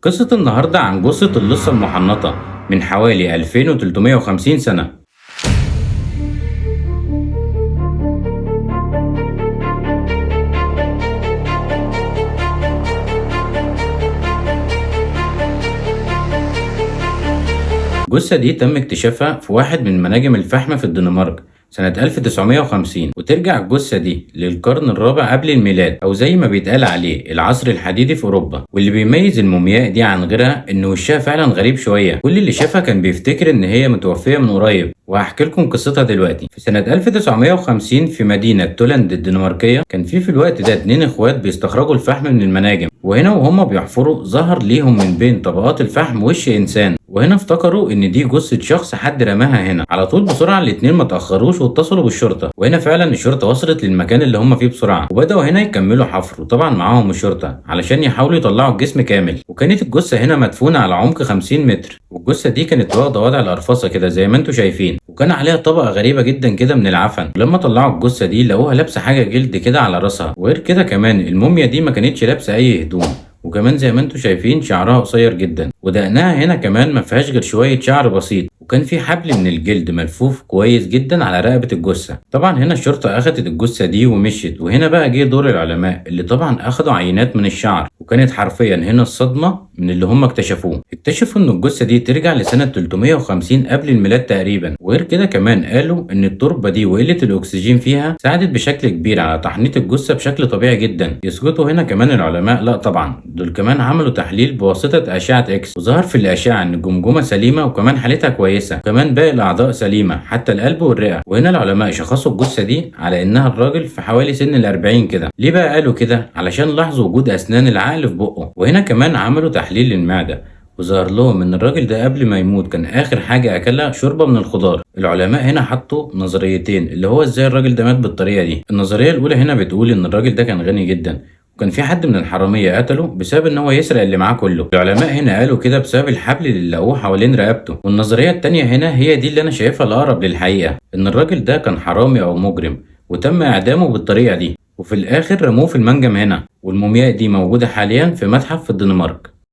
قصة النهاردة عن جثة اللصة المحنطة من حوالي 2350 سنة. الجثة دي تم اكتشافها في واحد من مناجم الفحم في الدنمارك سنة 1950، وترجع الجثة دي للقرن الرابع قبل الميلاد، أو زي ما بيتقال عليه العصر الحديدي في أوروبا. واللي بيميز المومياء دي عن غيرها إن وشها فعلا غريب شوية، كل اللي شافها كان بيفتكر إن هي متوفية من قريب. وهحكي لكم قصتها دلوقتي. في سنة 1950 في مدينة تولاند الدنماركية كان في الوقت ده اتنين اخوات بيستخرجوا الفحم من المناجم، وهنا وهم بيحفروا ظهر ليهم من بين طبقات الفحم وش انسان، وهنا افتكروا ان دي جثة شخص حد رماها هنا. على طول بسرعة الاتنين ما تأخروش واتصلوا بالشرطة، وهنا فعلا الشرطة وصلت للمكان اللي هم فيه بسرعة، وبدأوا هنا يكملوا حفر، وطبعا معاهم الشرطة علشان يحاولوا يطلعوا الجسم كامل. وكانت الجثة هنا مدفونة على عمق 50 متر، والجثة دي كانت واخدة وضع القرفصة كده زي ما انتم شايفين، وكان عليها طبقة غريبة جدا كده من العفن. ولما طلعوا الجثة دي لقوها لابسة حاجة جلد كده على راسها، وغير كده كمان الموميا دي ما كانتش لابسة أي هدوم، وكمان زي ما انتم شايفين شعرها قصير جدا، ودقنها هنا كمان ما فيهاش غير شويه شعر بسيط، وكان في حبل من الجلد ملفوف كويس جدا على رقبه الجثه. طبعا هنا الشرطه اخدت الجثه دي ومشيت، وهنا بقى جه دور العلماء اللي طبعا اخدوا عينات من الشعر، وكانت حرفيا هنا الصدمه من اللي هم اكتشفوه. اكتشفوا ان الجثه دي ترجع لسنه 350 قبل الميلاد تقريبا، وغير كده كمان قالوا ان التربه دي وقله الاكسجين فيها ساعدت بشكل كبير على تحنيط الجثه بشكل طبيعي جدا. يسكتوا هنا كمان العلماء؟ لا طبعا، دول كمان عملوا تحليل بواسطة أشعة إكس، وظهر في الأشعة إن الجمجمة سليمة وكمان حالتها كويسة، وكمان باقي الأعضاء سليمة حتى القلب والرئة. وهنا العلماء شخصوا الجثة دي على إنها الراجل في حوالي سن ال40 كده. ليه بقى قالوا كده؟ علشان لاحظوا وجود أسنان العقل في بقه. وهنا كمان عملوا تحليل للمعدة، وظهر لهم ان الراجل ده قبل ما يموت كان اخر حاجه اكلها شوربه من الخضار. العلماء هنا حطوا نظريتين، اللي هو ازاي الراجل ده مات بالطريقه دي. النظريه الاولى هنا بتقول ان الراجل ده كان غني جدا، وكان في حد من الحراميه قتله بسبب ان هو يسرق اللي معاه كله. العلماء هنا قالوا كده بسبب الحبل اللي لقوه حوالين رقبته. والنظريه التانيه هنا هي دي اللي انا شايفها الاقرب للحقيقه، ان الراجل ده كان حرامي او مجرم وتم اعدامه بالطريقه دي، وفي الاخر رموه في المنجم هنا. والمومياء دي موجوده حاليا في متحف في الدنمارك.